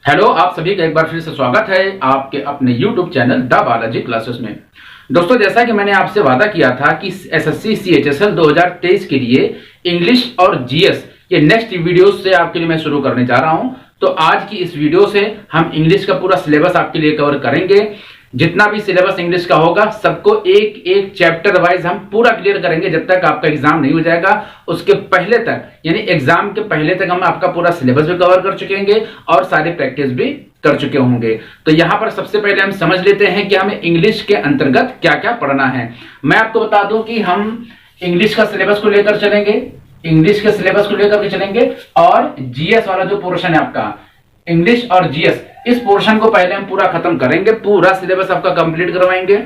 Hello, आप सभी का एक बार फिर से स्वागत है आपके अपने YouTube channel the Balaji classes में। दोस्तों, जैसा कि मैंने आपसे वादा किया था कि एसएससी CHSL 2023 के लिए इंग्लिश और जीएस ये नेक्स्ट वीडियो से आपके लिए मैं शुरू करने जा रहा हूं। तो आज की इस वीडियो से हम इंग्लिश का पूरा सिलेबस आपके लिए कवर करेंगे। जितना भी सिलेबस इंग्लिश का होगा सबको एक एक चैप्टर वाइज हम पूरा क्लियर करेंगे जब तक आपका एग्जाम नहीं हो जाएगा। उसके पहले तक यानी एग्जाम के पहले तक हम आपका पूरा सिलेबस भी कवर कर चुकेंगे और सारी प्रैक्टिस भी कर चुके होंगे। तो यहां पर सबसे पहले हम समझ लेते हैं कि हमें इंग्लिश के अंतर्गत क्या क्या पढ़ना है। मैं आपको बता दूं कि हम इंग्लिश का सिलेबस को लेकर चलेंगे, इंग्लिश के सिलेबस को लेकर के चलेंगे और जीएस वाला जो पोर्शन है आपका इंग्लिश और जीएस, इस पोर्शन को पहले हम पूरा खत्म करेंगे, पूरा सिलेबस आपका कंप्लीट करवाएंगे,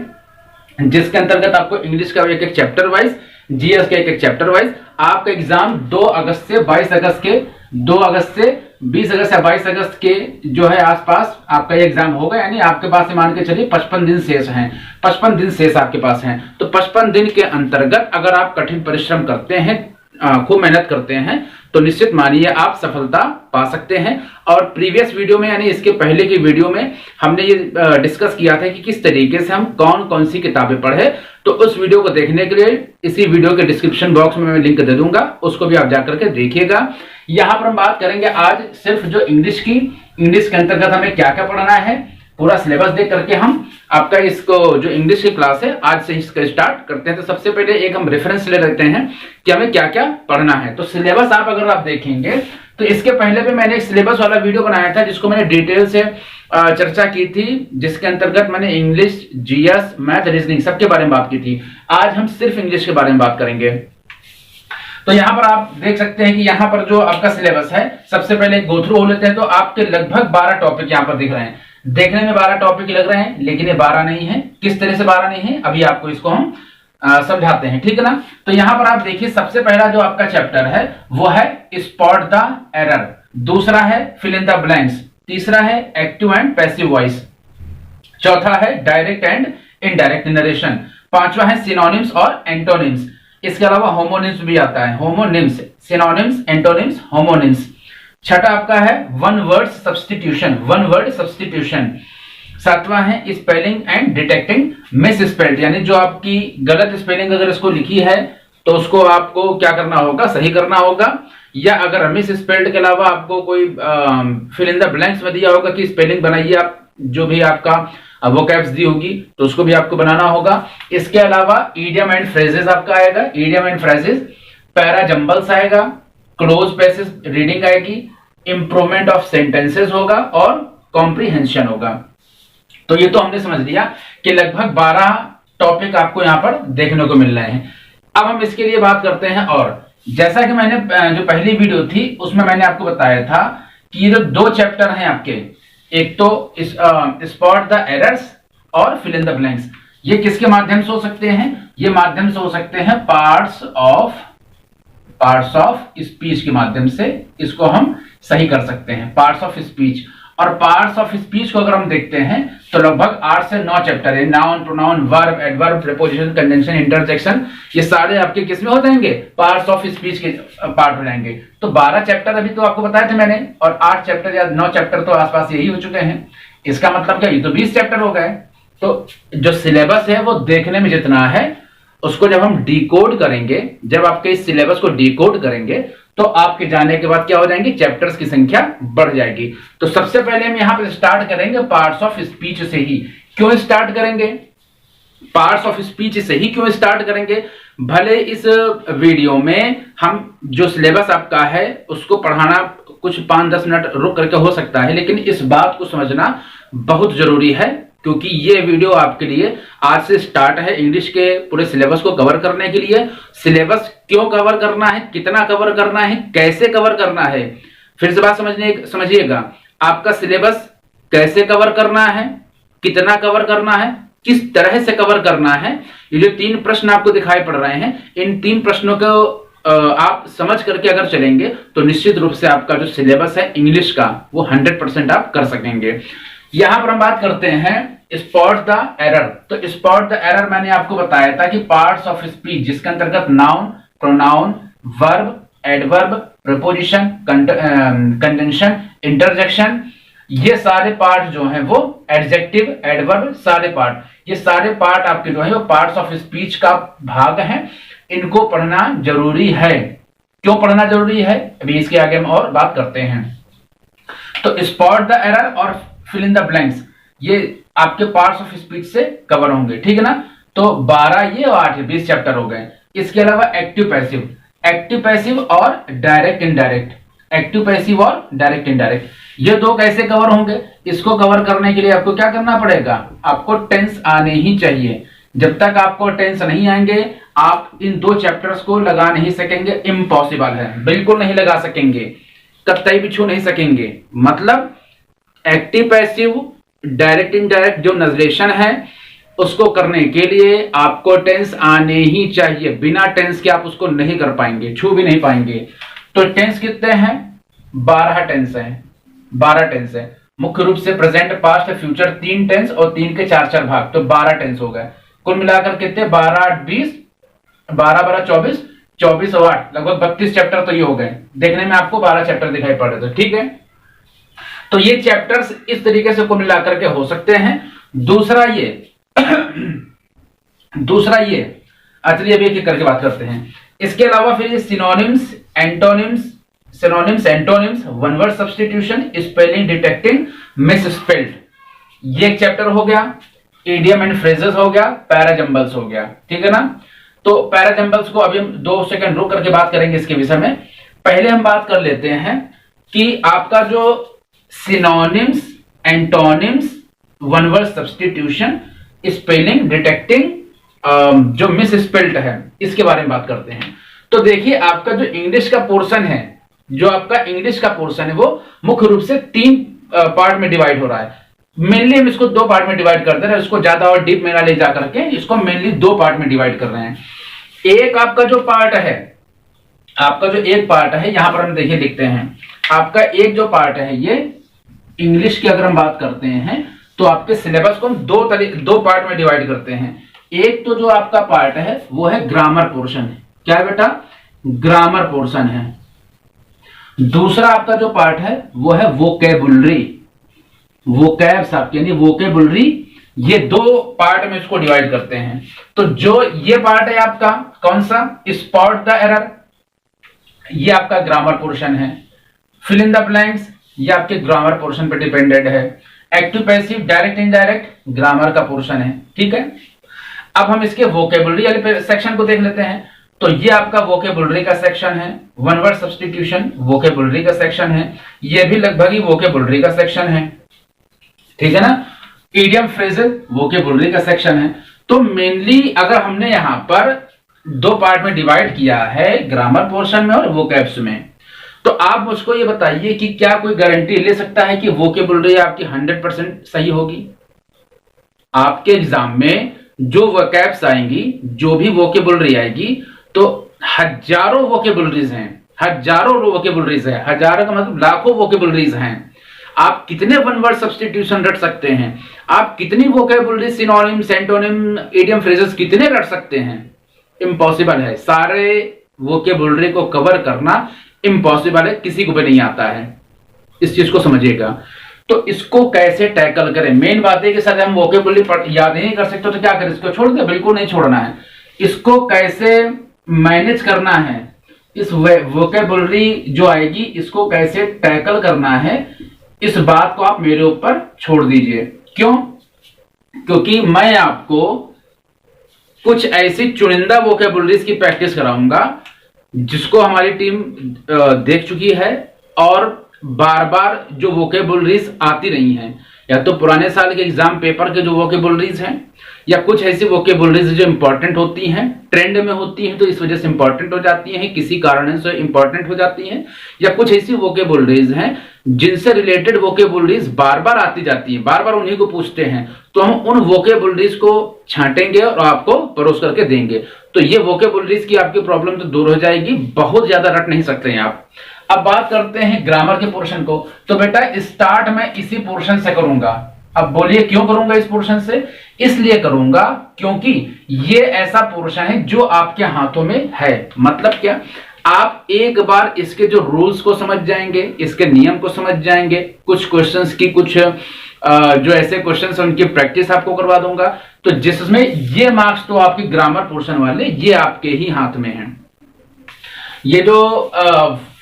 जिसके अंतर्गत आपको इंग्लिश का एक एक चैप्टर वाइज, जीएस के एक एक चैप्टर वाइज आपका एग्जाम 2 अगस्त से 22 अगस्त के 2 अगस्त से 20 अगस्त या 22 अगस्त के जो है आसपास आपका ये एग्जाम होगा। यानी आपके पास मान के चलिए 55 दिन शेष हैं, 55 दिन शेष आपके पास हैं। तो 55 दिन के अंतर्गत अगर आप कठिन परिश्रम करते हैं, खूब मेहनत करते हैं, तो निश्चित मानिए आप सफलता पा सकते हैं। और प्रीवियस वीडियो में यानी इसके पहले की वीडियो में हमने ये डिस्कस किया था कि किस तरीके से हम कौन कौन सी किताबें पढ़े। तो उस वीडियो को देखने के लिए इसी वीडियो के डिस्क्रिप्शन बॉक्स में मैं लिंक दे दूंगा, उसको भी आप जाकर के देखिएगा। यहां पर हम बात करेंगे आज सिर्फ जो इंग्लिश की, इंग्लिश के अंतर्गत हमें क्या क्या पढ़ना है, पूरा सिलेबस देख करके हम आपका इसको जो इंग्लिश की क्लास है आज से इसका स्टार्ट करते हैं। तो सबसे पहले एक हम रेफरेंस ले लेते हैं कि हमें क्या क्या पढ़ना है। तो सिलेबस अगर आप देखेंगे तो इसके पहले भी मैंने एक सिलेबस वाला वीडियो बनाया था जिसको मैंने डिटेल से चर्चा की थी, जिसके अंतर्गत मैंने इंग्लिश, जीएस, मैथ, रीजनिंग सबके बारे में बात की थी। आज हम सिर्फ इंग्लिश के बारे में बात करेंगे। तो यहां पर आप देख सकते हैं कि यहां पर जो आपका सिलेबस है, सबसे पहले गो थ्रू हो लेते हैं। तो आपके लगभग 12 टॉपिक यहां पर दिख रहे हैं। देखने में 12 टॉपिक लग रहे हैं, लेकिन ये 12 नहीं है। किस तरह से 12 नहीं है, अभी आपको इसको हम समझाते हैं, ठीक है ना। तो यहां पर आप देखिए, सबसे पहला जो आपका चैप्टर है वो है स्पॉट द एरर, दूसरा है फिल इन द ब्लैंक्स, तीसरा है एक्टिव एंड पैसिव वॉइस, चौथा है डायरेक्ट एंड इनडायरेक्ट नरेशन, पांचवा है सिनोनिम्स और एंटोनिम्स। इसके अलावा होमोनिम्स भी आता है, होमोनिम्स, सिनोनिम्स, एंटोनिम्स, होमोनिम्स। छठा आपका है one word substitution, one word substitution. सातवां है spelling and detecting miss spelled, यानी जो आपकी गलत स्पेलिंग अगर इसको लिखी है तो उसको आपको क्या करना होगा, सही करना होगा। या अगर मिस स्पेल्ड के अलावा आपको कोई फिल इन द ब्लैंक्स में दिया होगा कि स्पेलिंग बनाइए, आप जो भी आपका वोकैब्स दी होगी तो उसको भी आपको बनाना होगा। इसके अलावा इडियम एंड फ्रेजेस आपका आएगा, idiom and phrases, para jumbles आएगा, क्लोज पैसेज रीडिंग आएगी, इंप्रूवमेंट ऑफ सेंटेंसेस होगा और कॉम्प्रिहेंशन होगा। तो ये तो हमने समझ लिया कि लगभग 12 टॉपिक आपको यहां पर देखने को मिल रहे हैं। अब हम इसके लिए बात करते हैं। और जैसा कि मैंने जो पहली वीडियो थी उसमें मैंने आपको बताया था कि ये जो 2 चैप्टर हैं आपके, एक तो स्पॉट द एरर्स और फिल इन द ब्लैंक्स, ये किसके माध्यम से हो सकते हैं, ये माध्यम से हो सकते हैं पार्ट्स ऑफ स्पीच के माध्यम से इसको हम सही कर सकते हैं, पार्ट्स ऑफ स्पीच। और पार्ट्स ऑफ स्पीच को अगर हम देखते हैं तो लगभग 8 से 9 चैप्टर है। Noun, pronoun, verb, adverb, preposition, conjunction, interjection, ये सारे आपके किस में हो जाएंगे, पार्ट्स ऑफ स्पीच के पार्ट हो जाएंगे। तो 12 चैप्टर अभी तो आपको बताए थे मैंने, और 8 चैप्टर या 9 चैप्टर तो आसपास यही हो चुके हैं। इसका मतलब क्या, ये तो 20 चैप्टर हो गए। तो जो सिलेबस है वो देखने में जितना है उसको जब हम डिकोड करेंगे, जब आपके इस सिलेबस को डिकोड करेंगे तो आपके जाने के बाद क्या हो जाएंगे, चैप्टर्स की संख्या बढ़ जाएगी। तो सबसे पहले हम यहां पर स्टार्ट करेंगे पार्ट्स ऑफ स्पीच से ही। क्यों स्टार्ट करेंगे पार्ट्स ऑफ स्पीच से ही, क्यों स्टार्ट करेंगे, भले इस वीडियो में हम जो सिलेबस आपका है उसको पढ़ाना कुछ 5-10 मिनट रुक करके हो सकता है, लेकिन इस बात को समझना बहुत जरूरी है क्योंकि ये वीडियो आपके लिए आज से स्टार्ट है इंग्लिश के पूरे सिलेबस को कवर करने के लिए। सिलेबस क्यों कवर करना है, कितना कवर करना है, कैसे कवर करना है, फिर से बात समझिएगा। आपका सिलेबस कैसे कवर करना है, कितना कवर करना है, किस तरह से कवर करना है, ये जो 3 प्रश्न आपको दिखाई पड़ रहे हैं, इन 3 प्रश्नों को आप समझ करके अगर चलेंगे तो निश्चित रूप से आपका जो सिलेबस है इंग्लिश का वो 100% आप कर सकेंगे। यहां पर हम बात करते हैं स्पॉट द एरर। तो स्पॉट द एरर मैंने आपको बताया था कि पार्ट्स ऑफ स्पीच, जिसके अंतर्गत noun, pronoun, verb, adverb, preposition, conjunction, interjection, ये सारे पार्ट जो हैं वो एडजेक्टिव, एडवर्ब, सारे पार्ट, ये सारे पार्ट आपके जो है वो पार्ट्स ऑफ स्पीच का भाग हैं। इनको पढ़ना जरूरी है। क्यों पढ़ना जरूरी है, अभी इसके आगे हम और बात करते हैं। तो स्पॉट द एरर और फिल इन द ब्लैंक्स, ये आपके पार्ट्स ऑफ स्पीच से कवर होंगे, ठीक है ना। तो 12 ये और 8 20 चैप्टर हो गए। इसके अलावा एक्टिव पैसिव, एक्टिव पैसिव और डायरेक्ट इनडायरेक्ट, एक्टिव पैसिव और डायरेक्ट इनडायरेक्ट, ये दो कैसे कवर होंगे। इसको कवर करने के लिए आपको क्या करना पड़ेगा, आपको टेंस आने ही चाहिए। जब तक आपको टेंस नहीं आएंगे आप इन दो चैप्टर्स को लगा नहीं सकेंगे, इम्पॉसिबल है, बिल्कुल नहीं लगा सकेंगे, कतई भी छू नहीं सकेंगे। मतलब एक्टिव पैसिव डायरेक्ट इनडायरेक्ट जो नरेशन है उसको करने के लिए आपको टेंस आने ही चाहिए। बिना टेंस के आप उसको नहीं कर पाएंगे, छू भी नहीं पाएंगे। तो टेंस कितने हैं, 12 टेंस हैं, 12 टेंस है। मुख्य रूप से प्रेजेंट, पास्ट, फ्यूचर, 3 टेंस और 3 के 4 भाग, तो 12 टेंस हो गए। कुल मिलाकर कितने, 12 8 20, 12 12 24, 24 और 8 लगभग 32 चैप्टर तो ये हो गए। देखने में आपको 12 चैप्टर दिखाई पड़ रहे थे, ठीक है। तो ये चैप्टर्स इस तरीके से कुल मिलाकर के हो सकते हैं। दूसरा ये चलिए अभी एक करके बात करते हैं। इसके अलावा फिर ये synonyms, antonyms, one word substitution, spelling detecting miss spelled, ये एक चैप्टर हो गया। इडियम एंड फ्रेजेस हो गया, पैराजंबल्स हो गया, ठीक है ना। तो पैराजंबल्स को अभी हम 2 सेकंड रुक करके बात करेंगे इसके विषय में। पहले हम बात कर लेते हैं कि आपका जो synonyms, antonyms, one word substitution, spelling detecting जो मिस स्पेल्ड है, इसके बारे में बात करते हैं। तो देखिए आपका जो इंग्लिश का पोर्शन है, जो आपका इंग्लिश का पोर्शन है वो मुख्य रूप से 3 पार्ट में डिवाइड हो रहा है। मेनली हम इसको 2 पार्ट में डिवाइड करते हैं, इसको ज्यादा और डीप में ना ले जा करके इसको मेनली 2 पार्ट में डिवाइड कर रहे हैं। एक आपका जो पार्ट है, आपका जो एक पार्ट है, यहां पर हम देखिए लिखते हैं, आपका एक जो पार्ट है ये इंग्लिश की अगर हम बात करते हैं तो आपके सिलेबस को हम 2 पार्ट में डिवाइड करते हैं। एक तो जो आपका पार्ट है वो है ग्रामर पोर्शन है, क्या है बेटा, ग्रामर पोर्शन है। दूसरा आपका जो पार्ट है वो है वोकेबुलरी, वोकैब्स आपके यानी वोकेबुलरी, ये 2 पार्ट में इसको डिवाइड करते हैं। तो जो ये पार्ट है आपका कौन सा, स्पॉट द एरर, ये आपका ग्रामर पोर्शन है। फिल इन द ब्लैंक्स, ये आपके ग्रामर पोर्शन पर डिपेंडेंट है। Active passive direct indirect grammar का पोर्शन है, ठीक है। अब हम इसके वोकेबुलरी वाले सेक्शन को देख लेते हैं। तो ये आपका वोकेबुलरी का सेक्शन है। वन वर्ड सब्स्टिट्यूशन वोकेबुलरी का सेक्शन है, ये भी लगभग ही वोकेबुलरी का सेक्शन है, ठीक है ना। इडियम फ्रेजेस वोकेबुलरी का सेक्शन है। तो मेनली अगर हमने यहां पर 2 पार्ट में डिवाइड किया है, ग्रामर पोर्शन में और वोकैब्स में, तो आप मुझको ये बताइए कि क्या कोई गारंटी ले सकता है कि वोकेबुलरी आपकी 100% सही होगी। आपके एग्जाम में जो वोकैब्स आएंगी, जो भी वोकेबुलरी आएगी, तो हजारों वोकेबुलरीज हैं, हजारों वोकेबुलरीज है, हजारों का मतलब लाखों वोकेबुलरीज हैं। आप कितने वन वर्ड सब्स्टिट्यूशन रट सकते हैं, आप कितनी vocabulary, synonym, antonym, idiom phrases कितने रट सकते हैं, इम्पॉसिबल है। सारे वोकेबुलरी को कवर करना इम्पॉसिबल है, किसी को भी नहीं आता है, इस चीज को समझिएगा। तो इसको कैसे टैकल करें, मेन बात है कि सर हम वोकेबुलरी याद नहीं कर सकते तो क्या करें, इसको छोड़ दे, बिल्कुल नहीं छोड़ना है। इसको कैसे मैनेज करना है, इस वोकेबुलरी जो आएगी इसको कैसे टैकल करना है, इस बात को आप मेरे ऊपर छोड़ दीजिए। क्यों, क्योंकि मैं आपको कुछ ऐसी चुनिंदा वोकेबुलरीज की प्रैक्टिस कराऊंगा जिसको हमारी टीम देख चुकी है और बार बार जो वोकेबुलरीज आती रही हैं, या तो पुराने साल के एग्जाम पेपर के जो वोकेबुलरीज हैं, या कुछ ऐसी वोकेबुलरीज जो इंपॉर्टेंट होती हैं, ट्रेंड में होती हैं तो इस वजह से इंपॉर्टेंट हो जाती हैं, किसी कारण से इंपॉर्टेंट हो जाती हैं, या कुछ ऐसी वोकेबुलरीज हैं जिनसे रिलेटेड वोकेबुलरीज बार बार आती जाती हैं, बार बार उन्हीं को पूछते हैं, तो हम उन वोकेबुलरीज को छांटेंगे और आपको परोस करके देंगे। तो ये वोकेबुलरीज की आपकी प्रॉब्लम तो दूर हो जाएगी, बहुत ज्यादा रट नहीं सकते हैं आप। अब बात करते हैं ग्रामर के पोर्शन को। तो बेटा स्टार्ट मैं इसी पोर्शन से करूंगा। अब बोलिए क्यों करूंगा इस पोर्शन से, इसलिए करूंगा क्योंकि ये ऐसा पोर्शन है जो आपके हाथों में है। मतलब क्या, आप एक बार इसके जो रूल्स को समझ जाएंगे, इसके नियम को समझ जाएंगे, कुछ क्वेश्चंस की कुछ जो ऐसे क्वेश्चंस हैं उनकी प्रैक्टिस आपको करवा दूंगा, तो जिसमें ये मार्क्स तो आपकी ग्रामर पोर्शन वाले ये आपके ही हाथ में हैं। ये जो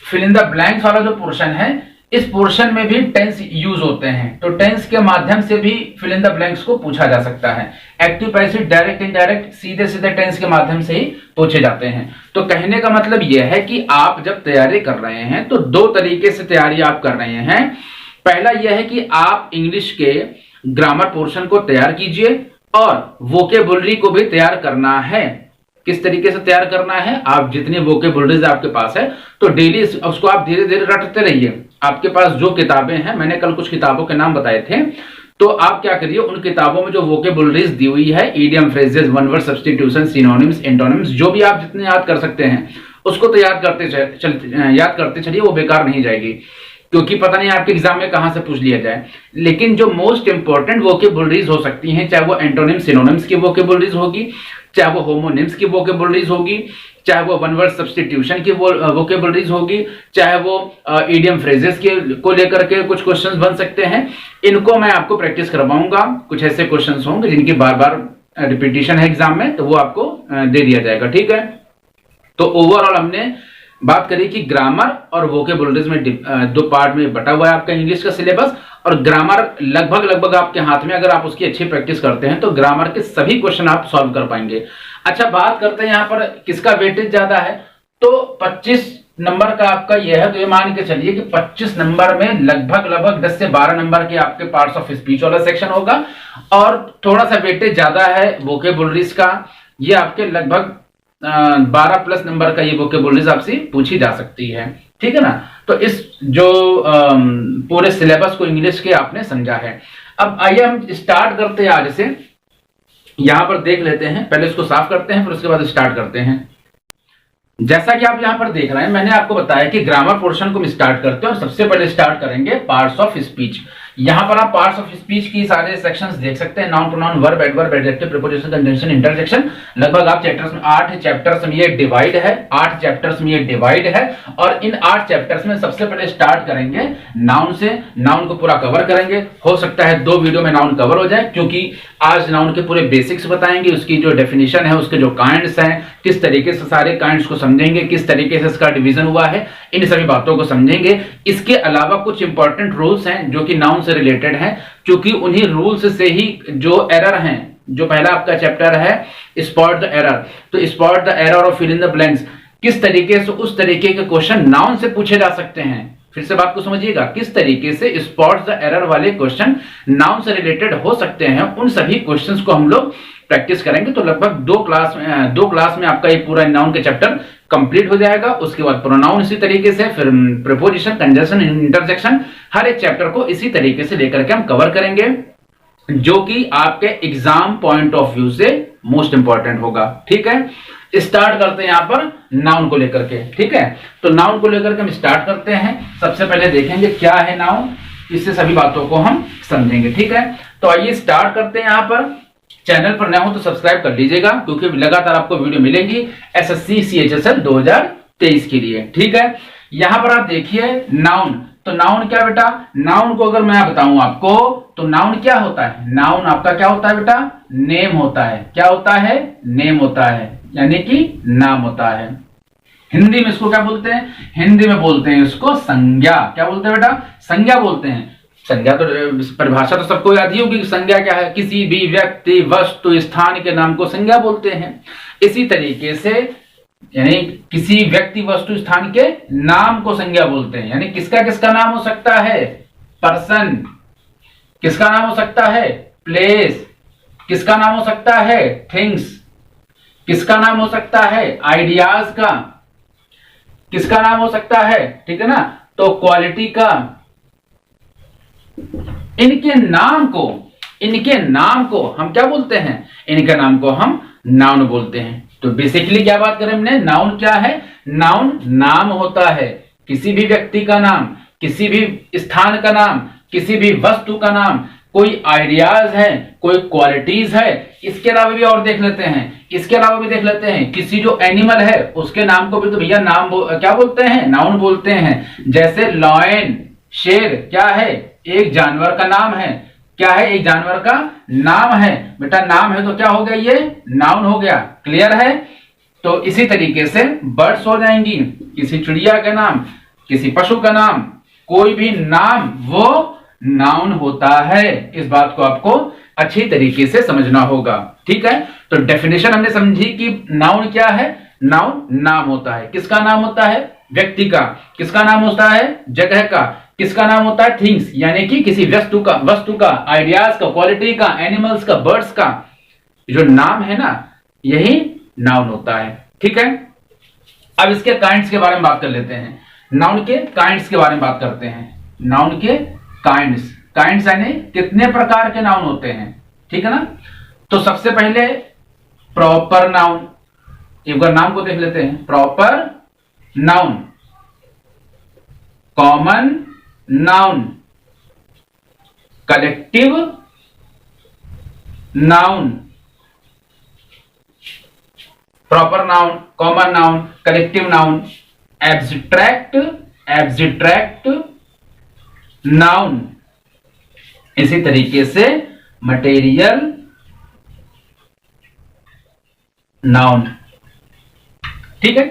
फिल इन द ब्लैंक्स वाला जो पोर्शन है, इस पोर्शन में भी टेंस यूज होते हैं, तो टेंस के माध्यम से भी फिल इन द ब्लैंक्स को पूछा जा सकता है। एक्टिव पैसिव डायरेक्ट इनडायरेक्ट सीधे सीधे टेंस के माध्यम से ही पूछे जाते हैं। तो कहने का मतलब यह है कि आप जब तैयारी कर रहे हैं तो दो तरीके से तैयारी आप कर रहे हैं। पहला यह है कि आप इंग्लिश के ग्रामर पोर्शन को तैयार कीजिए और वोकेबुलरी को भी तैयार करना है। किस तरीके से तैयार करना है, आप जितनी वोकेबुलरीज आपके पास है तो डेली उसको आप धीरे धीरे रटते रहिए। आपके पास जो किताबें हैं, मैंने कल कुछ किताबों के नाम बताए थे, तो आप क्या करिए उन किताबों में जो वोकेबुलरीज दी हुई है, idiom, phrases, one word substitution, synonyms, antonyms, जो भी आप जितने याद कर सकते हैं उसको तो याद करते चलिए, वो बेकार नहीं जाएगी, क्योंकि पता नहीं आपके एग्जाम में कहां से पूछ लिया जाए। लेकिन जो मोस्ट इंपॉर्टेंट वोकेबुलरीज हो सकती हैं, चाहे वो एंटोनिम्स, सिनोनिम्स की वोकेबुलरीज होगी, चाहे वो होमोनिम्स की वोकेबुलरीज होगी, चाहे वो वन वर्ड सब्स्टिट्यूशन की वोकेबुलरीज होगी, चाहे वो इडियम फ्रेजेस के को लेकर के कुछ क्वेश्चंस बन सकते हैं, इनको मैं आपको प्रैक्टिस करवाऊंगा। कुछ ऐसे क्वेश्चंस होंगे जिनकी बार बार रिपीटिशन है एग्जाम में, तो वो आपको दे दिया जाएगा। ठीक है, तो ओवरऑल हमने बात करी कि ग्रामर और वोकेबुलरीज में दो पार्ट में बटा हुआ है आपका इंग्लिश का सिलेबस, और ग्रामर लगभग आपके हाथ में, अगर आप उसकी अच्छी प्रैक्टिस करते हैं तो ग्रामर के सभी क्वेश्चन आप सॉल्व कर पाएंगे। अच्छा, बात करते हैं यहाँ पर किसका वेटेज ज्यादा है, तो 25 नंबर का आपका यह है, तो ये मान के चलिए कि 25 नंबर में लगभग 10 से 12 नंबर के आपके पार्ट्स ऑफ स्पीच वाला सेक्शन होगा, और थोड़ा सा वेटेज ज्यादा है वोकेबुलरीज का, ये आपके लगभग 12 प्लस नंबर का ये वोकेबुलरीज आपसे पूछी जा सकती है। ठीक है ना, तो इस जो पूरे सिलेबस को इंग्लिश के आपने समझा है। अब आइए हम स्टार्ट करते हैं आज से, यहां पर देख लेते हैं, पहले इसको साफ करते हैं फिर उसके बाद स्टार्ट करते हैं। जैसा कि आप यहां पर देख रहे हैं, मैंने आपको बताया कि ग्रामर पोर्शन को हम स्टार्ट करते हैं और सबसे पहले स्टार्ट करेंगे पार्ट्स ऑफ स्पीच। यहां पर आप पार्ट्स ऑफ स्पीच की सारे सेक्शंस देख सकते हैं, noun, pronoun, verb, adverb, adjective, preposition, conjunction, interjection. लगभग आप चैप्टर्स में 8 चैप्टर्स में ये डिवाइड है, 8 चैप्टर्स में ये डिवाइड है, और इन 8 चैप्टर्स में सबसे पहले स्टार्ट करेंगे नाउन से। नाउन को पूरा कवर करेंगे, हो सकता है 2 वीडियो में नाउन कवर हो जाए, क्योंकि आज नाउन के पूरे बेसिक्स बताएंगे, उसकी जो डेफिनेशन है, उसके जो काइंड्स हैं, किस तरीके से सारे काइंड्स को समझेंगे, किस तरीके से इसका डिवीजन हुआ है, इन सभी बातों को समझेंगे। इसके अलावा कुछ इंपॉर्टेंट रूल्स हैं जो कि नाउन से रिलेटेड हैं, क्योंकि उन्हीं रूल्स से ही जो एरर हैं, जो पहला आपका चैप्टर है स्पॉट द एरर, तो स्पॉट द एरर और फिल इन द ब्लैंक्स, किस तरीके से उस तरीके के क्वेश्चन नाउन से पूछे जा सकते हैं। फिर से बात को समझिएगा, किस तरीके से स्पॉट द एरर वाले क्वेश्चन नाउन से रिलेटेड हो सकते हैं, उन सभी क्वेश्चंस को हम लोग प्रैक्टिस करेंगे। तो लगभग 2 क्लास में आपका ये पूरा नाउन के चैप्टर कंप्लीट हो जाएगा। उसके बाद प्रोनाउन इसी तरीके से, फिर प्रीपोजिशन, कंजंक्शन, इंटरजेक्शन, हर एक चैप्टर को इसी तरीके से लेकर के हम कवर करेंगे, जो कि आपके एग्जाम पॉइंट ऑफ व्यू से मोस्ट इंपॉर्टेंट होगा। ठीक है, स्टार्ट करते हैं यहां पर नाउन को लेकर के। ठीक है, तो नाउन को लेकर के हम स्टार्ट करते हैं। सबसे पहले देखेंगे क्या है नाउन, इससे सभी बातों को हम समझेंगे। ठीक है, तो आइए स्टार्ट करते हैं। यहां पर चैनल पर नया हो तो सब्सक्राइब कर लीजिएगा, क्योंकि लगातार आपको वीडियो मिलेंगी एसएससी सीएचएसएल 2023 के लिए। ठीक है, यहां पर आप देखिए नाउन, तो नाउन क्या बेटा, नाउन को अगर मैं बताऊं आपको, तो नाउन क्या होता है, नाउन आपका क्या होता है बेटा, नेम होता है। क्या होता है, नेम होता है, यानी कि नाम होता है। हिंदी में इसको क्या बोलते हैं, हिंदी में बोलते हैं इसको संज्ञा। क्या बोलते हैं बेटा, संज्ञा बोलते हैं। संज्ञा तो परिभाषा तो सबको याद ही होगी कि संज्ञा क्या है, किसी भी व्यक्ति, वस्तु, स्थान के नाम को संज्ञा बोलते हैं। इसी तरीके से यानी किसी व्यक्ति, वस्तु, स्थान के नाम को संज्ञा बोलते हैं। यानी किसका किसका नाम हो सकता है, पर्सन, किसका नाम हो सकता है, प्लेस, किसका नाम हो सकता है, थिंग्स, किसका नाम हो सकता है, आइडियाज का, किसका नाम हो सकता है, ठीक है ना, तो क्वालिटी का। इनके नाम को हम क्या बोलते हैं, इनके नाम को हम नाउन बोलते हैं। तो बेसिकली क्या बात करें हमने, नाउन क्या है, नाउन नाम होता है, किसी भी व्यक्ति का नाम, किसी भी स्थान का नाम, किसी भी वस्तु का नाम, कोई आइडियाज है, कोई क्वालिटीज है, इसके अलावा भी और देख लेते हैं। इसके अलावा भी देख लेते हैं किसी जो एनिमल है उसके नाम को भी तो भैया नाम क्या बोलते हैं, नाउन बोलते हैं। जैसे लॉयन, शेर क्या है, एक जानवर का नाम है। क्या है, एक जानवर का नाम है। बेटा नाम है तो क्या हो गया, ये नाउन हो गया। क्लियर है। तो इसी तरीके से बर्ड्स हो जाएंगी, किसी चिड़िया का नाम, किसी पशु का नाम, कोई भी नाम वो नाउन होता है। इस बात को आपको अच्छी तरीके से समझना होगा। ठीक है, तो डेफिनेशन हमने समझी कि नाउन क्या है। नाउन नाम होता है। किसका नाम होता है, व्यक्ति का। किसका नाम होता है, जगह का। किसका नाम होता है, थिंग्स, यानी कि किसी वस्तु का, आइडियाज का, क्वालिटी का, एनिमल्स का, बर्ड्स का। जो नाम है ना, यही नाउन होता है। ठीक है, अब इसके काइंड्स के बारे में बात कर लेते हैं। नाउन के काइंड्स के बारे में बात करते हैं। नाउन के काइंड्स, काइंड्स यानी कितने प्रकार के नाउन होते हैं। ठीक है ना। तो सबसे पहले प्रॉपर नाउन, एक बार नाम को देख लेते हैं। Proper noun, common noun, collective noun. Proper noun, common noun, collective noun, abstract noun, इसी तरीके से मटेरियल नाउन। ठीक है,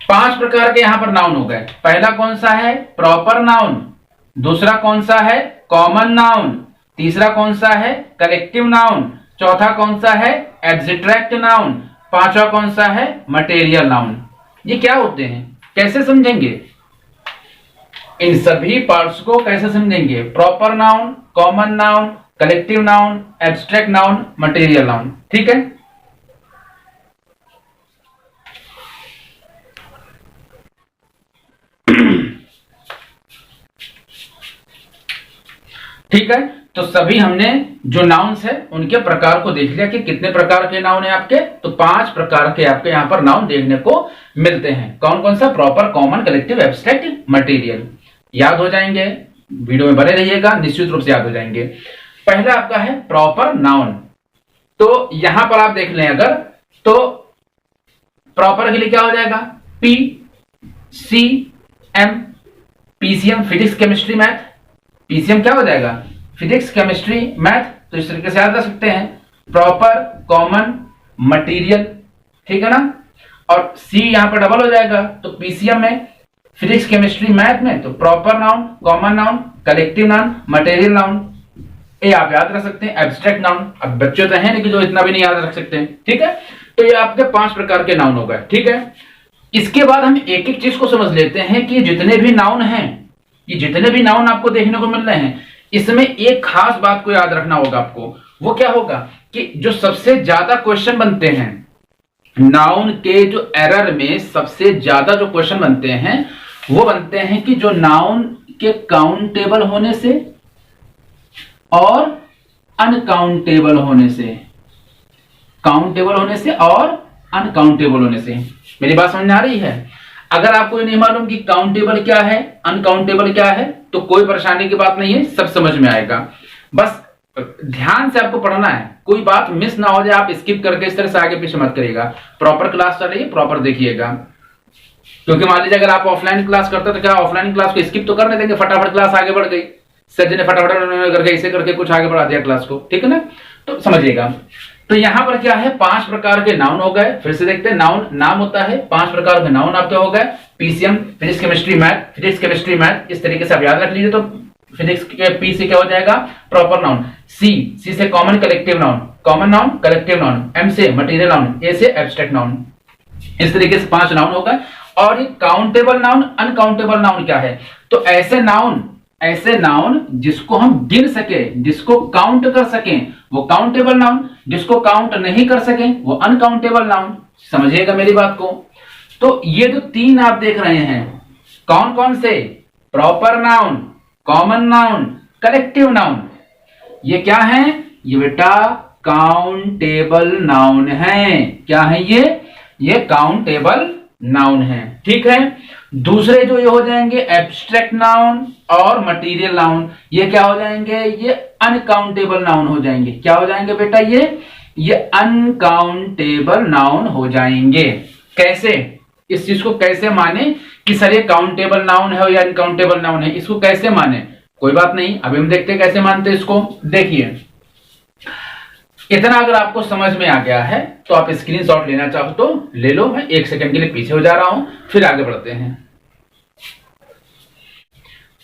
5 प्रकार के यहां पर नाउन हो गए। पहला कौन सा है, प्रॉपर नाउन। दूसरा कौन सा है, कॉमन नाउन। तीसरा कौन सा है, कलेक्टिव नाउन। चौथा कौन सा है, एब्स्ट्रैक्ट नाउन। पांचवा कौन सा है, मटेरियल नाउन। ये क्या होते हैं, कैसे समझेंगे, इन सभी पार्ट्स को कैसे समझेंगे। Proper noun, common noun, collective noun, abstract noun, material noun. ठीक है, ठीक है। तो सभी हमने जो नाउन्स है उनके प्रकार को देख लिया कि कितने प्रकार के नाउन है आपके। तो 5 प्रकार के आपके यहां पर नाउन देखने को मिलते हैं। कौन कौन सा, proper, common, collective, abstract, material. याद हो जाएंगे, वीडियो में बने रहिएगा, निश्चित रूप से याद हो जाएंगे। पहला आपका है प्रॉपर नाउन। तो यहां पर आप देख लें अगर, तो प्रॉपर के लिए क्या हो जाएगा, PCM, PCM physics chemistry math. PCM क्या हो जाएगा, फिजिक्स केमिस्ट्री मैथ। तो इस तरीके से याद रख सकते हैं, प्रॉपर, कॉमन, मटेरियल। ठीक है ना। और C यहां पर डबल हो जाएगा, तो PCM में, फिजिक्स केमिस्ट्री मैथ में, तो proper noun, common noun, collective noun, material noun. ये आप याद रख सकते हैं। एब्स्ट्रैक्ट नाउन, अब बच्चे तो हैं नहीं कि जो इतना भी नहीं याद रख सकते हैं। ठीक है, तो ये आपके 5 प्रकार के नाउन हो गए। ठीक है, इसके बाद हम एक एक चीज को समझ लेते हैं कि जितने भी नाउन हैं, ये जितने भी नाउन आपको देखने को मिल रहे हैं, इसमें एक खास बात को याद रखना होगा आपको। वो क्या होगा कि जो सबसे ज्यादा क्वेश्चन बनते हैं नाउन के, जो एरर में सबसे ज्यादा जो क्वेश्चन बनते हैं वो बनते हैं कि जो नाउन के काउंटेबल होने से और अनकाउंटेबल होने से, काउंटेबल होने से और अनकाउंटेबल होने से। मेरी बात समझ में आ रही है। अगर आपको ये नहीं मालूम कि काउंटेबल क्या है, अनकाउंटेबल क्या है, तो कोई परेशानी की बात नहीं है, सब समझ में आएगा। बस ध्यान से आपको पढ़ना है, कोई बात मिस ना हो जाए, आप स्किप करके इस तरह से आगे पीछे मत करिएगा। प्रॉपर क्लास चल रही है, प्रॉपर देखिएगा। क्योंकि मान लीजिए अगर आप ऑफलाइन क्लास करते तो क्या ऑफलाइन क्लास को स्किप तो करने देंगे, फटाफट क्लास आगे बढ़ गई, सर जी ने फटाफट करके ऐसे करके कुछ आगे बढ़ा दिया क्लास को। ठीक है ना, तो समझिएगा। तो यहां पर क्या है, 5 प्रकार के नाउन हो गए। फिर से देखते हैं, नाउन नाम होता है, 5 प्रकार के नाउन आपके हो गए। PCM physics chemistry math, physics chemistry math, इस तरीके से आप याद रख लीजिए। तो फिजिक्स के P से क्या हो जाएगा, प्रॉपर नाउन। C से common collective noun, common noun collective noun. M से मटेरियल नाउन, A से एब्स्ट्रैक्ट नाउन। इस तरीके से 5 नाउन हो गए। और ये काउंटेबल नाउन, अनकाउंटेबल नाउन क्या है, तो ऐसे नाउन जिसको हम गिन सके, जिसको काउंट कर सकें, वो काउंटेबल नाउन। जिसको काउंट नहीं कर सकें वो अनकाउंटेबल नाउन। समझिएगा मेरी बात को। तो ये जो 3 आप देख रहे हैं, कौन कौन से, proper noun, common noun, collective noun, ये क्या है, ये बेटा काउंटेबल नाउन है। क्या है ये काउंटेबल नाउन है। ठीक है, दूसरे जो ये हो जाएंगे एब्स्ट्रैक्ट नाउन और मटेरियल नाउन, ये क्या हो जाएंगे, ये अनकाउंटेबल नाउन हो जाएंगे। क्या हो जाएंगे बेटा, ये अनकाउंटेबल नाउन हो जाएंगे। कैसे, इस चीज को कैसे माने कि सर ये काउंटेबल नाउन है या अनकाउंटेबल नाउन है, इसको कैसे माने? कोई बात नहीं, अभी हम देखते हैं कैसे मानते हैं इसको। देखिए, इतना अगर आपको समझ में आ गया है तो आप स्क्रीनशॉट लेना चाहो तो ले लो। मैं 1 सेकंड के लिए पीछे हो जा रहा हूं, फिर आगे बढ़ते हैं।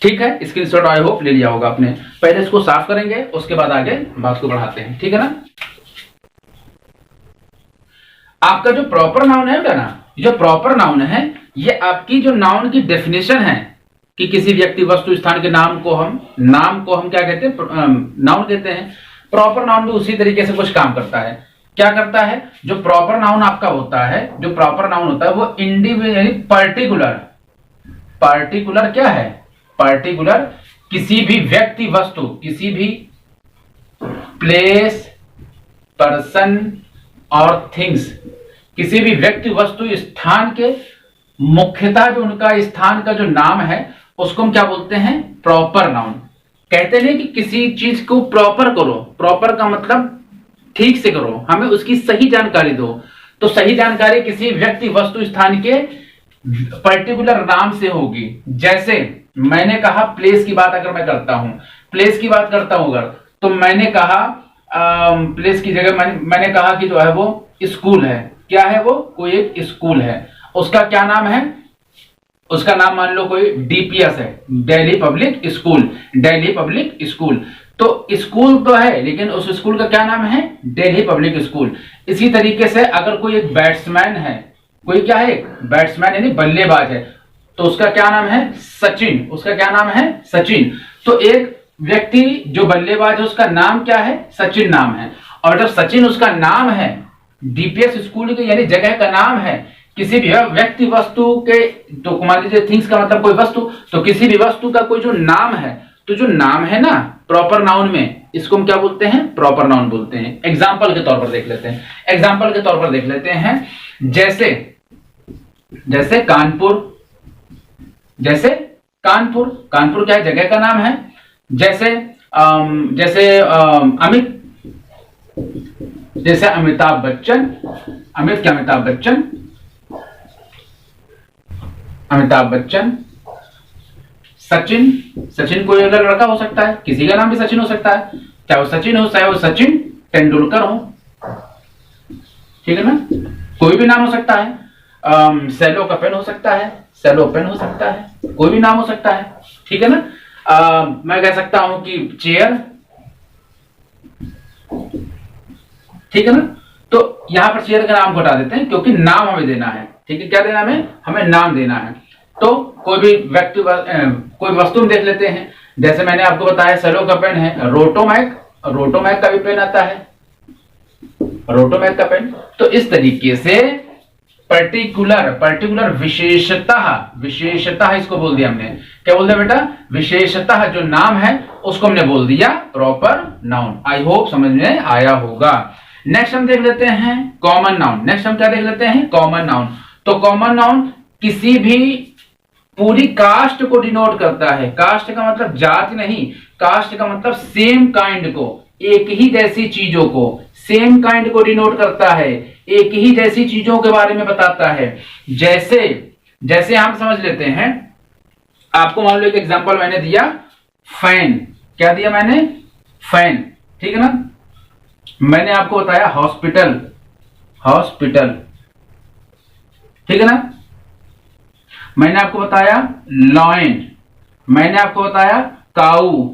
ठीक है, स्क्रीनशॉट आई होप ले लिया होगा आपने। पहले इसको साफ करेंगे, उसके बाद आगे बात को बढ़ाते हैं। ठीक है ना। आपका जो प्रॉपर नाउन है ना, जो प्रॉपर नाउन है, ये आपकी जो नाउन की डेफिनेशन है कि किसी व्यक्ति वस्तु स्थान के नाम को हम क्या कहते हैं, नाउन कहते हैं। प्रॉपर नाउन भी उसी तरीके से कुछ काम करता है। क्या करता है, जो प्रॉपर नाउन आपका होता है, जो प्रॉपर नाउन होता है वो इंडिविजुअल यानी पार्टिकुलर क्या है, पार्टिकुलर किसी भी व्यक्ति वस्तु, किसी भी प्लेस, पर्सन और थिंग्स, किसी भी व्यक्ति वस्तु स्थान के मुख्यतः जो उनका स्थान का जो नाम है उसको हम क्या बोलते हैं, प्रॉपर नाउन। कहते नहीं कि किसी चीज को प्रॉपर करो, प्रॉपर का मतलब ठीक से करो, हमें उसकी सही जानकारी दो। तो सही जानकारी किसी व्यक्ति वस्तु स्थान के पर्टिकुलर नाम से होगी। जैसे मैंने कहा प्लेस की बात अगर मैं करता हूं, प्लेस की बात करता हूं अगर, तो मैंने कहा प्लेस की जगह मैंने कहा कि जो है वो स्कूल है। क्या है वो, कोई एक स्कूल है, उसका क्या नाम है, उसका नाम मान लो कोई डीपीएस है, Delhi public school, Delhi public school. तो स्कूल तो है लेकिन उस स्कूल का क्या नाम है, दिल्ली पब्लिक स्कूल। इसी तरीके से अगर कोई एक बैट्समैन है, कोई क्या है, बैट्समैन यानी बल्लेबाज है, तो उसका क्या नाम है, सचिन, उसका क्या नाम है, सचिन। तो एक व्यक्ति जो बल्लेबाज है उसका नाम क्या है, सचिन नाम है। और जब सचिन उसका नाम है, डीपीएस स्कूल के यानी जगह का नाम है, किसी भी व्यक्ति वस्तु के, तो मान लीजिए थिंग्स का मतलब कोई वस्तु, तो किसी भी वस्तु का कोई जो नाम है, तो जो नाम है ना प्रॉपर नाउन में, इसको हम क्या बोलते हैं, प्रॉपर नाउन बोलते हैं। एग्जांपल के तौर पर देख लेते हैं, एग्जांपल के तौर पर देख लेते हैं। जैसे कानपुर, जैसे कानपुर, कानपुर क्या है, जगह का नाम है। जैसे अमित, जैसे अमिताभ बच्चन, अमित क्या, अमिताभ बच्चन, अमिताभ बच्चन। सचिन, सचिन कोई अगर लड़का हो सकता है, किसी का नाम भी सचिन हो सकता है, चाहे वो सचिन हो चाहे वो सचिन तेंदुलकर हो। ठीक है ना, कोई भी नाम हो सकता है। सेलो का पेन हो सकता है, सेलो पेन हो सकता है, कोई भी नाम हो सकता है। ठीक है ना। मैं कह सकता हूं कि चेयर। ठीक है ना। तो यहां पर चेयर का नाम को हटा देते हैं क्योंकि नाम हमें देना है। ठीक है, क्या देना हमें नाम देना है। तो कोई भी व्यक्ति, कोई वस्तु देख लेते हैं। जैसे मैंने आपको बताया सेलो का पेन है, रोटोमैक, रोटोमैक का भी पेन आता है, रोटोमैक का पेन। तो इस तरीके से पर्टिकुलर विशेषतः इसको बोल दिया हमने। क्या बोल दिया बेटा, विशेषतः जो नाम है उसको हमने बोल दिया प्रॉपर नाउन। आई होप समझ में आया होगा। नेक्स्ट हम देख लेते हैं कॉमन नाउन। नेक्स्ट हम क्या देख लेते हैं, कॉमन नाउन। तो कॉमन नाउन किसी भी पूरी कास्ट को डिनोट करता है। कास्ट का मतलब जाति नहीं, कास्ट का मतलब सेम काइंड को, एक ही जैसी चीजों को, सेम काइंड को डिनोट करता है, एक ही जैसी चीजों के बारे में बताता है। जैसे हम समझ लेते हैं, आपको मान लो एक एग्जांपल मैंने दिया, फैन। क्या दिया मैंने, फैन। ठीक है ना। मैंने आपको बताया हॉस्पिटल, हॉस्पिटल। ठीक है ना। मैंने आपको बताया लॉयन, मैंने आपको बताया काऊ।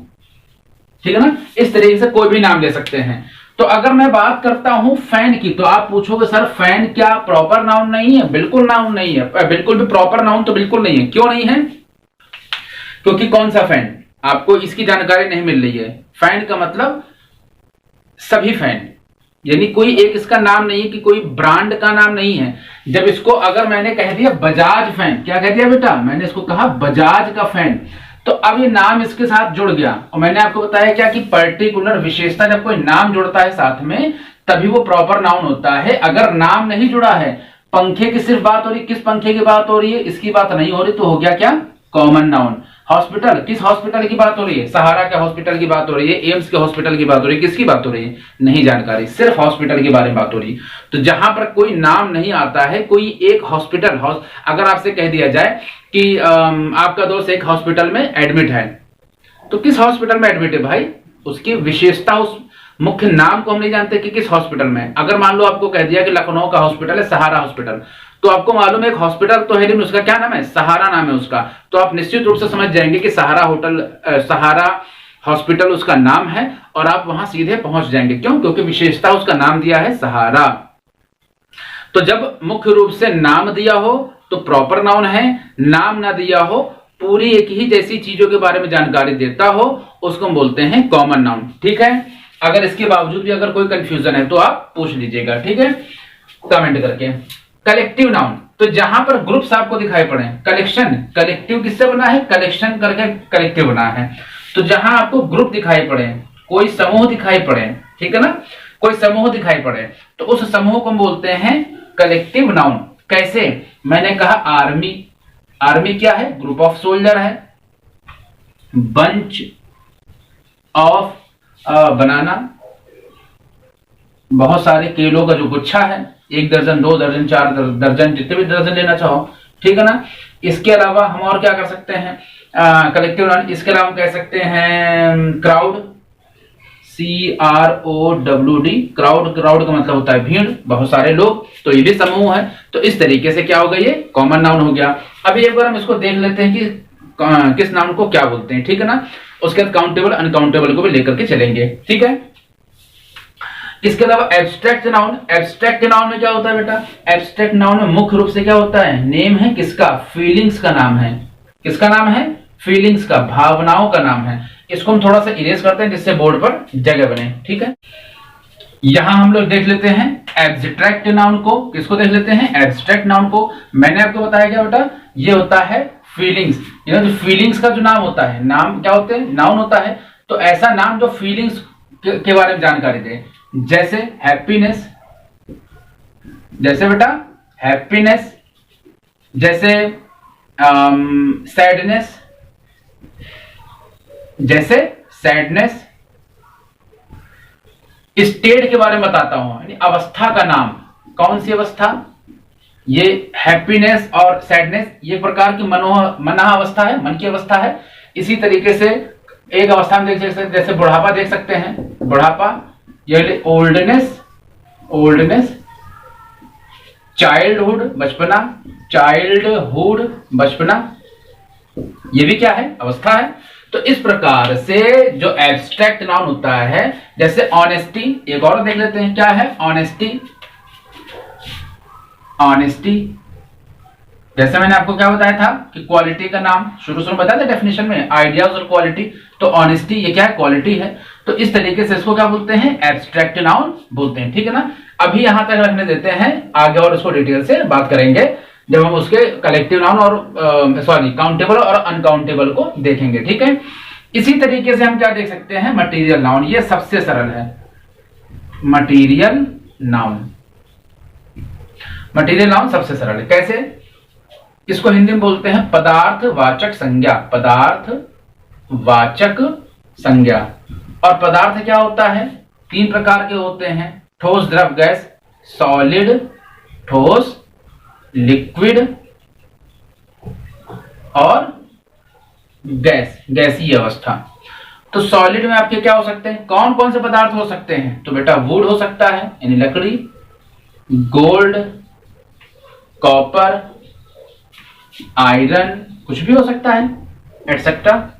ठीक है ना। इस तरीके से कोई भी नाम ले सकते हैं। तो अगर मैं बात करता हूं फैन की, तो आप पूछोगे सर फैन क्या प्रॉपर नाउन नहीं है? बिल्कुल नाउन नहीं है, बिल्कुल भी प्रॉपर नाउन तो बिल्कुल नहीं है। क्यों नहीं है? क्योंकि कौन सा फैन, आपको इसकी जानकारी नहीं मिल रही है। फैन का मतलब सभी फैन, यानी कोई एक इसका नाम नहीं है कि कोई ब्रांड का नाम नहीं है। जब इसको अगर मैंने कह दिया बजाज फैन, क्या कह दिया बेटा, मैंने इसको कहा बजाज का फैन, तो अब ये नाम इसके साथ जुड़ गया। और मैंने आपको बताया क्या कि पर्टिकुलर विशेषता जब कोई नाम जुड़ता है साथ में तभी वो प्रॉपर नाउन होता है। अगर नाम नहीं जुड़ा है, पंखे की सिर्फ बात हो रही, किस पंखे की बात हो रही है, इसकी बात नहीं हो रही, तो हो गया क्या, कॉमन नाउन। हॉस्पिटल, किस हॉस्पिटल की बात हो रही है, सहारा के हॉस्पिटल की बात हो रही है, एम्स के हॉस्पिटल की बात हो रही है, किसकी बात हो रही है, नहीं जानकारी, सिर्फ हॉस्पिटल के बारे में बात हो रही है। तो जहां पर कोई नाम नहीं आता है, कोई एक हॉस्पिटल, अगर आपसे कह दिया जाए कि आपका दोस्त एक हॉस्पिटल में एडमिट है, तो किस हॉस्पिटल में एडमिट है भाई, उसकी विशेषता, उस मुख्य नाम को हम नहीं जानते कि किस हॉस्पिटल में। अगर मान लो आपको कह दिया कि लखनऊ का हॉस्पिटल है सहारा हॉस्पिटल, तो आपको मालूम है एक हॉस्पिटल तो है, लेकिन उसका क्या नाम है, सहारा नाम है उसका, तो आप निश्चित रूप से समझ जाएंगे कि सहारा हॉस्पिटल उसका नाम है, और आप वहां सीधे पहुंच जाएंगे। क्यों? क्योंकि विशेषता उसका नाम दिया है सहारा। तो जब मुख्य रूप से नाम दिया हो तो प्रॉपर नाउन है, नाम ना दिया हो, पूरी एक ही जैसी चीजों के बारे में जानकारी देता हो, उसको हम बोलते हैं कॉमन नाउन। ठीक है, अगर इसके बावजूद भी अगर कोई कंफ्यूजन है तो आप पूछ लीजिएगा, ठीक है, कमेंट करके। कलेक्टिव नाउन, तो जहां पर ग्रुप्स आपको दिखाई पड़े, कलेक्शन, कलेक्टिव किससे बना है, कलेक्शन करके कलेक्टिव बना है। तो जहां आपको ग्रुप दिखाई पड़े, कोई समूह दिखाई पड़े, ठीक है ना, कोई समूह दिखाई पड़े, तो उस समूह को हम बोलते हैं कलेक्टिव नाउन। कैसे? मैंने कहा आर्मी, आर्मी क्या है, ग्रुप ऑफ सोल्जर है। बंच ऑफ बनाना, बहुत सारे केलों का जो गुच्छा है, 1 दर्जन 2 दर्जन 4 दर्जन, जितने भी दर्जन लेना चाहो, ठीक है ना। इसके अलावा हम और क्या कर सकते हैं कलेक्टिव नाउन, इसके अलावा हम कह सकते हैं क्राउड, CROWD, क्राउड, क्राउड का मतलब होता है भीड़, बहुत सारे लोग, तो ये भी समूह है। तो इस तरीके से क्या होगा, ये कॉमन नाउन हो गया। अभी एक बार हम इसको देख लेते हैं कि किस नाउन को क्या बोलते हैं, ठीक है ना। उसके बाद काउंटेबल अनकाउंटेबल को भी लेकर के चलेंगे, ठीक है। इसके अलावा एब्स्ट्रैक्ट नाउन, एब्स्ट्रैक्ट नाउन में क्या होता है बेटा, एब्स्ट्रैक्ट नाउन में मुख्य रूप से क्या होता है, नेम है किसका, फीलिंग्स का नाम है, किसका नाम है, फीलिंग्स का, भावनाओं का नाम है। इसको हम थोड़ा सा इरेज करते हैं जिससे बोर्ड पर जगह बने, ठीक है। यहां हम लोग देख लेते हैं एब्स्ट्रैक्ट नाउन को, किसको देख लेते हैं, एब्स्ट्रैक्ट नाउन को। मैंने आपको बताया क्या बेटा, ये होता है फीलिंग्स, जो फीलिंग्स का जो नाम होता है, नाम क्या होते हैं, नाउन होता है। तो ऐसा नाम जो फीलिंग्स के बारे में जानकारी दे, जैसे हैप्पीनेस, जैसे बेटा हैप्पीनेस, जैसे सैडनेस, जैसे सैडनेस। स्टेट के बारे में बताता हूं, यानी अवस्था का नाम, कौन सी अवस्था, ये हैप्पीनेस और सैडनेस ये प्रकार की मना अवस्था है, मन की अवस्था है। इसी तरीके से एक अवस्था में देख सकते हैं, जैसे बुढ़ापा देख सकते हैं, बुढ़ापा, ये ओल्डनेस, ओल्डनेस, चाइल्डहुड बचपना, चाइल्डहुड बचपना, ये भी क्या है, अवस्था है। तो इस प्रकार से जो एब्स्ट्रैक्ट नाउन होता है, जैसे ऑनेस्टी, एक और देख लेते हैं क्या है, ऑनेस्टी, ऑनेस्टी, जैसे मैंने आपको क्या बताया था कि क्वालिटी का नाम शुरू में बताया था डेफिनेशन में, आइडियाज और क्वालिटी, तो ऑनेस्टी ये क्या है, क्वालिटी है। तो इस तरीके से इसको क्या बोलते हैं, एब्स्ट्रैक्ट नाउन बोलते हैं, ठीक है ना। अभी यहां तक रखने देते हैं, आगे और इसको डिटेल से बात करेंगे जब हम उसके कलेक्टिव नाउन और काउंटेबल और अनकाउंटेबल को देखेंगे, ठीक है। इसी तरीके से हम क्या देख सकते हैं, मटीरियल नाउन, ये सबसे सरल है, मटीरियल नाउन, मटीरियल नाउन सबसे सरल है। कैसे, इसको हिंदी में बोलते हैं पदार्थवाचक संज्ञा, पदार्थवाचक संज्ञा। और पदार्थ क्या होता है, 3 प्रकार के होते हैं, ठोस, द्रव, गैस, सॉलिड, ठोस, लिक्विड और गैस, गैसीय अवस्था। तो सॉलिड में आपके क्या हो सकते हैं, कौन कौन से पदार्थ हो सकते हैं, तो बेटा वुड हो सकता है यानी लकड़ी, गोल्ड, कॉपर, आयरन, कुछ भी हो सकता है, एटसेट्रा।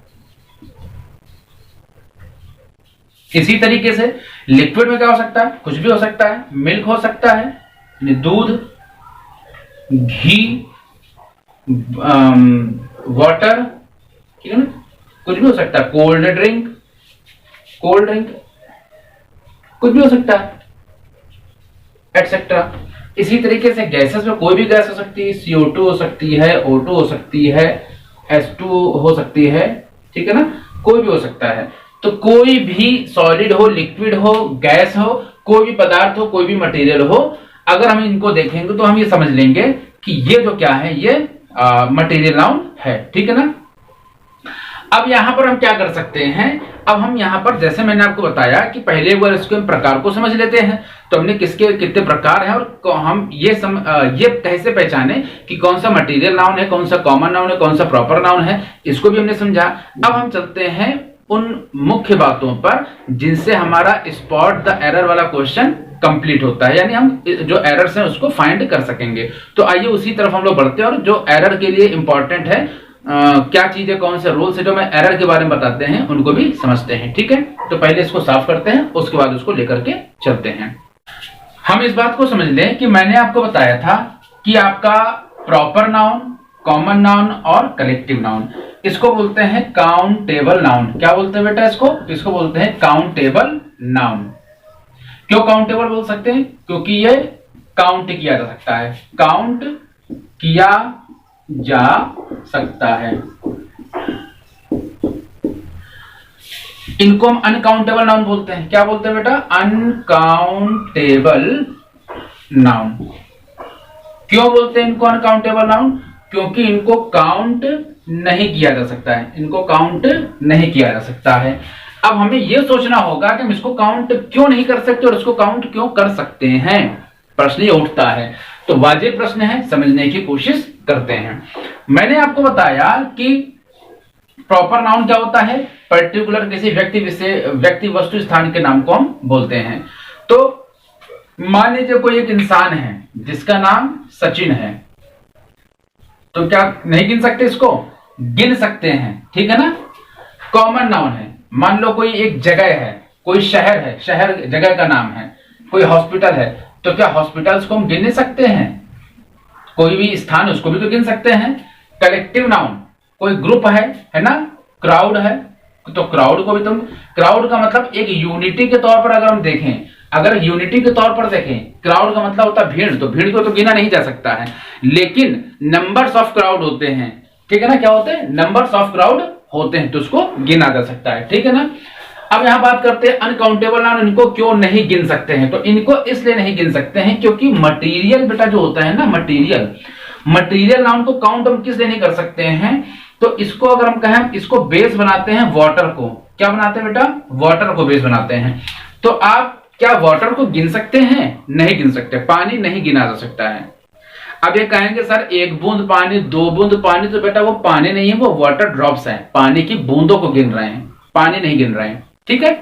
इसी तरीके से लिक्विड में क्या हो सकता है, कुछ भी हो सकता है, मिल्क हो सकता है यानी दूध, घी, वाटर, ठीक है ना, कुछ भी हो सकता है, कोल्ड ड्रिंक, कोल्ड ड्रिंक कुछ भी हो सकता है, एटसेट्रा। इसी तरीके से गैसेस में कोई भी गैस हो सकती है, CO2 हो सकती है, O2 हो सकती है, H2 हो सकती है, ठीक है ना, कोई भी हो सकता है। तो कोई भी सॉलिड हो, लिक्विड हो, गैस हो, कोई भी पदार्थ हो, कोई भी मटेरियल हो, अगर हम इनको देखेंगे तो हम ये समझ लेंगे कि ये जो क्या है, ये मटेरियल नाउन है, ठीक है ना। अब यहां पर हम क्या कर सकते हैं, अब हम यहां पर जैसे मैंने आपको बताया कि पहले एक बार इसके प्रकार को समझ लेते हैं। तो हमने किसके कितने प्रकार हैं और हम ये कैसे पहचाने कि कौन सा मटेरियल नाउन है, कौन सा कॉमन नाउन है, कौन सा प्रॉपर नाउन है, इसको भी हमने समझा। अब हम चलते हैं उन मुख्य बातों पर जिनसे हमारा स्पॉट द एरर वाला क्वेश्चन कंप्लीट होता है, यानी हम जो एरर्स हैं उसको फाइंड कर सकेंगे। तो आइए उसी तरफ हम लोग बढ़ते हैं और जो एरर के लिए इंपॉर्टेंट है क्या चीजें, कौन से रूल्स है जो मैं एरर के बारे में बताते हैं उनको भी समझते हैं, ठीक है। तो पहले इसको साफ करते हैं, उसके बाद उसको लेकर के चलते हैं। हम इस बात को समझ लें कि मैंने आपको बताया था कि आपका प्रॉपर नाउन, कॉमन नाउन और कलेक्टिव नाउन, इसको बोलते हैं काउंटेबल नाउन। क्या बोलते हैं बेटा इसको बोलते हैं काउंटेबल नाउन। क्यों काउंटेबल बोल सकते हैं? क्योंकि ये काउंट किया जा सकता है, काउंट किया जा सकता है। इनको हम अनकाउंटेबल नाउन बोलते हैं। क्या बोलते हैं बेटा? Uncountable noun. क्यों बोलते हैं इनको अनकाउंटेबल नाउन? क्योंकि इनको काउंट नहीं किया जा सकता है, इनको काउंट नहीं किया जा सकता है। अब हमें यह सोचना होगा कि हम इसको काउंट क्यों नहीं कर सकते और इसको काउंट क्यों कर सकते हैं, प्रश्न ये उठता है। तो वाजिब प्रश्न है, समझने की कोशिश करते हैं। मैंने आपको बताया कि प्रॉपर नाउन क्या होता है, पर्टिकुलर किसी व्यक्ति वस्तु स्थान के नाम को हम बोलते हैं। तो मान लीजिए कोई एक इंसान है जिसका नाम सचिन है, तो क्या नहीं गिन सकते? इसको गिन सकते हैं, ठीक है ना। कॉमन नाउन है, मान लो कोई एक जगह है, कोई शहर है, शहर जगह का नाम है, कोई हॉस्पिटल है, तो क्या हॉस्पिटल्स को हम गिन नहीं सकते हैं? कोई भी स्थान उसको भी तो गिन सकते हैं। कलेक्टिव नाउन, कोई ग्रुप है ना, क्राउड है, तो क्राउड को भी तुम, क्राउड का मतलब एक यूनिटी के तौर पर अगर हम देखें, अगर यूनिटी के तौर पर देखें, क्राउड का मतलब होता है भीड़, तो भीड़ को तो गिना नहीं जा सकता है, लेकिन नंबर्स ऑफ क्राउड होते हैं, ठीक है ना। क्या होते हैं? नंबर्स ऑफ क्राउड होते हैं, तो उसको गिना जा सकता है, ठीक है ना। अब यहां बात करते हैं अनकाउंटेबल नाउन, इनको क्यों नहीं गिन सकते हैं? तो इनको इसलिए नहीं गिन सकते हैं क्योंकि मटेरियल बेटा जो होता है ना, मटेरियल नाउन को काउंट हम किस लिए नहीं कर सकते हैं? तो इसको अगर हम कहें, इसको बेस बनाते हैं वाटर को। क्या बनाते हैं बेटा? वाटर को बेस बनाते हैं। तो आप क्या वाटर को गिन सकते हैं? नहीं गिन सकते, पानी नहीं गिना जा सकता है। अब ये कहेंगे सर एक बूंद पानी, दो बूंद पानी, तो बेटा वो पानी नहीं है, वो वाटर ड्रॉप्स है, पानी की बूंदों को गिन रहे हैं, पानी नहीं गिन रहे हैं, ठीक है।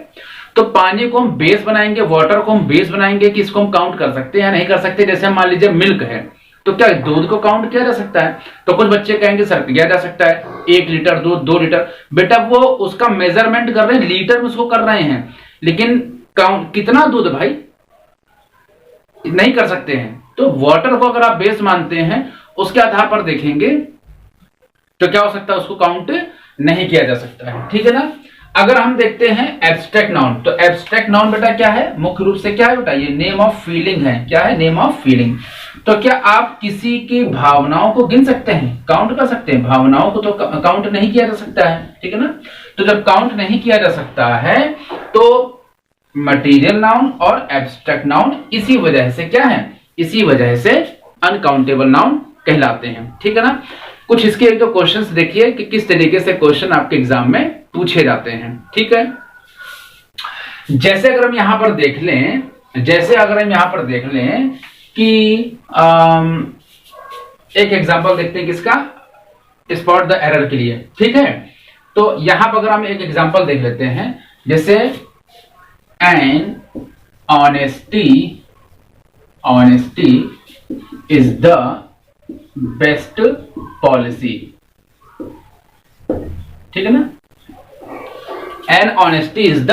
तो पानी को हम बेस बनाएंगे, वाटर को हम बेस बनाएंगे कि इसको हम काउंट कर सकते हैं या नहीं कर सकते। जैसे मान लीजिए मिल्क है, तो क्या दूध को काउंट किया जा सकता है? तो कुछ बच्चे कहेंगे सर किया जा सकता है, 1 लीटर दूध, 2 लीटर। बेटा वो उसका मेजरमेंट कर रहे हैं, लीटर में उसको कर रहे हैं, लेकिन काउंट कितना दूध भाई नहीं कर सकते हैं। तो वाटर को अगर आप बेस मानते हैं, उसके आधार पर देखेंगे तो क्या हो सकता है, उसको काउंट नहीं किया जा सकता है, ठीक है ना। अगर हम देखते हैं एब्स्ट्रैक्ट नाउन, तो एब्स्ट्रैक्ट नाउन बेटा क्या है? मुख्य रूप से क्या है बेटा? ये नेम ऑफ फीलिंग है। क्या है? Name of feeling. तो क्या आप किसी की भावनाओं को गिन सकते हैं, काउंट कर सकते हैं? भावनाओं को तो काउंट नहीं किया जा सकता है, ठीक है ना। तो जब काउंट नहीं किया जा सकता है तो मटेरियल नाउन और एब्स्ट्रैक्ट नाउन इसी वजह से क्या है, इसी वजह से अनकाउंटेबल नाउन कहलाते हैं, ठीक है ना। कुछ इसके एक तो क्वेश्चंस देखिए कि किस तरीके से क्वेश्चन आपके एग्जाम में पूछे जाते हैं, ठीक है। जैसे अगर हम यहां पर देख लें, कि एक एग्जांपल देखते हैं किसका, स्पॉट द एरर के लिए, ठीक है। तो यहां पर अगर हम एक एग्जांपल देख लेते हैं, जैसे an honesty is the best policy, ठीक है ना। An honesty is the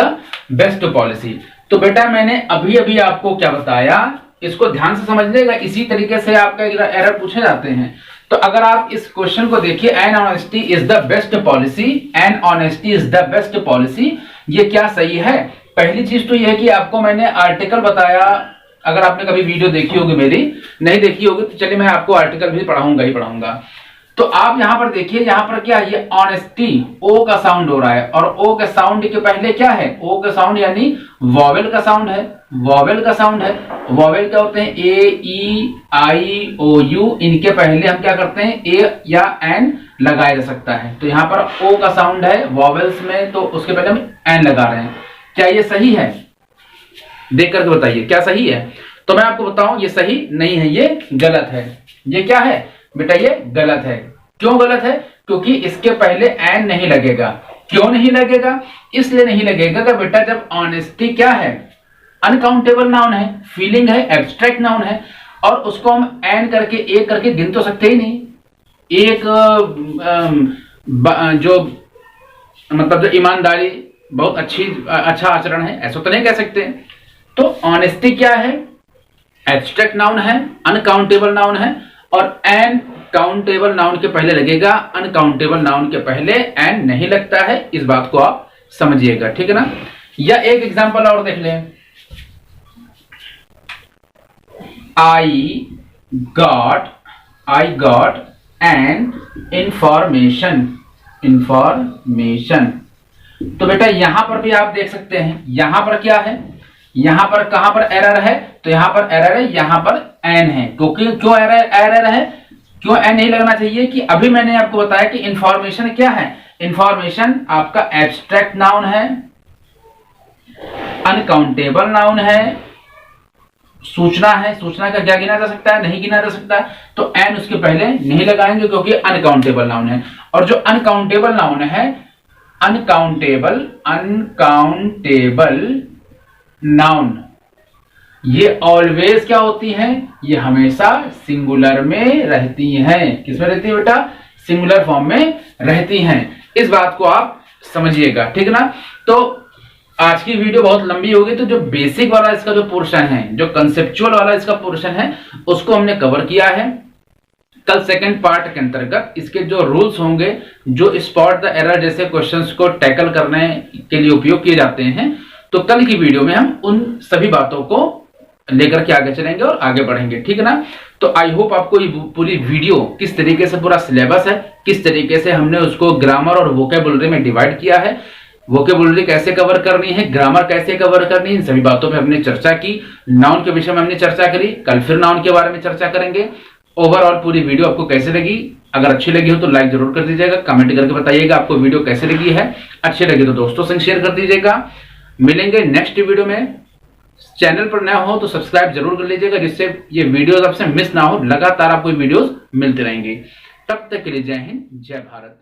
best policy. तो बेटा मैंने अभी अभी आपको क्या बताया, इसको ध्यान से समझ लेगा, इसी तरीके से आपका एरर पूछे जाते हैं। तो अगर आप इस क्वेश्चन को देखिए, an honesty is the best policy, an honesty is the best policy, ये क्या सही है? पहली चीज तो यह है कि आपको मैंने आर्टिकल बताया, अगर आपने कभी वीडियो देखी होगी, मेरी नहीं देखी होगी तो चलिए मैं आपको आर्टिकल भी पढ़ाऊंगा ही पढ़ाऊंगा। तो आप यहां पर देखिए, यहां पर क्या है, ये ऑनेस्टी ओ का साउंड हो रहा है, और ओ के साउंड के पहले क्या है, ओ का साउंड यानी वॉवेल का साउंड है, वॉवेल का साउंड है। वॉवेल क्या होते हैं, ए ई आई ओ यू, इनके पहले हम क्या करते हैं, ए या एन लगाया जा सकता है। तो यहां पर ओ का साउंड है वॉवेल्स में, तो उसके पहले हम एन लगा रहे हैं। क्या ये सही है, देख करके बताइए क्या सही है। तो मैं आपको बताऊं ये सही नहीं है, ये गलत है। ये क्या है बेटा, ये गलत है। क्यों गलत है, क्योंकि इसके पहले एन नहीं लगेगा। क्यों नहीं लगेगा, इसलिए नहीं लगेगा कि बेटा जब ऑनेस्टी क्या है, अनकाउंटेबल नाउन है, फीलिंग है, एब्स्ट्रैक्ट नाउन है, और उसको हम एन करके एक करके गिन तो सकते ही नहीं। एक जो मतलब जो ईमानदारी, बहुत अच्छा आचरण है, ऐसा तो नहीं कह सकते। तो ऑनेस्टी क्या है, एब्स्ट्रैक्ट नाउन है, अनकाउंटेबल नाउन है, और एन काउंटेबल नाउन के पहले लगेगा, अनकाउंटेबल नाउन के पहले एन नहीं लगता है। इस बात को आप समझिएगा, ठीक है ना। या एक एग्जांपल और देख लें, आई गॉट एन इंफॉर्मेशन। तो बेटा यहां पर भी आप देख सकते हैं, यहां पर क्या है, यहां पर कहां पर एरर है, तो यहां पर एरर है, यहां पर एन है। क्योंकि क्यों एरर है, क्यों एन नहीं लगना चाहिए, कि अभी मैंने आपको बताया कि इंफॉर्मेशन क्या है, इंफॉर्मेशन आपका एब्स्ट्रैक्ट नाउन है, अनकाउंटेबल नाउन है, सूचना है। सूचना का क्या गिना जा सकता है, नहीं गिना जा सकता, तो एन उसके पहले नहीं लगाएंगे क्योंकि अनकाउंटेबल नाउन है। और जो अनकाउंटेबल नाउन है, अनकाउंटेबल नाउन, ये ऑलवेज क्या होती हैं, ये हमेशा सिंगुलर में रहती हैं। किसमें रहती है बेटा, सिंगुलर फॉर्म में रहती हैं। इस बात को आप समझिएगा, ठीक ना। तो आज की वीडियो बहुत लंबी होगी, तो जो बेसिक वाला इसका जो पोर्शन है, जो कंसेप्चुअल वाला इसका पोर्शन है, उसको हमने कवर किया है। कल सेकंड पार्ट के अंतर्गत इसके जो रूल्स होंगे, जो स्पॉट द एरर जैसे क्वेश्चंस को टैकल करने के लिए उपयोग किए जाते हैं, तो कल की वीडियो में हम उन सभी बातों को लेकर के आगे चलेंगे और आगे बढ़ेंगे, ठीक है ना। तो आई होप आपको ये पूरी वीडियो, किस तरीके से पूरा सिलेबस है, किस तरीके से हमने उसको ग्रामर और वोकेबुलरी में डिवाइड किया है, वोकेबुलरी कैसे कवर करनी है, ग्रामर कैसे कवर करनी है, इन सभी बातों पे हमने चर्चा की। नाउन के विषय में हमने चर्चा करी, कल फिर नाउन के बारे में चर्चा करेंगे। ओवरऑल पूरी वीडियो आपको कैसे लगी, अगर अच्छी लगी हो तो लाइक जरूर कर दीजिएगा, कमेंट करके बताइएगा आपको वीडियो कैसे लगी है। अच्छी लगी तो दोस्तों संग शेयर कर दीजिएगा। मिलेंगे नेक्स्ट वीडियो में। चैनल पर नया हो तो सब्सक्राइब जरूर कर लीजिएगा, जिससे ये वीडियोस आपसे मिस ना हो, लगातार आपको वीडियोस मिलते रहेंगे। तब तक के लिए जय हिंद, जय भारत।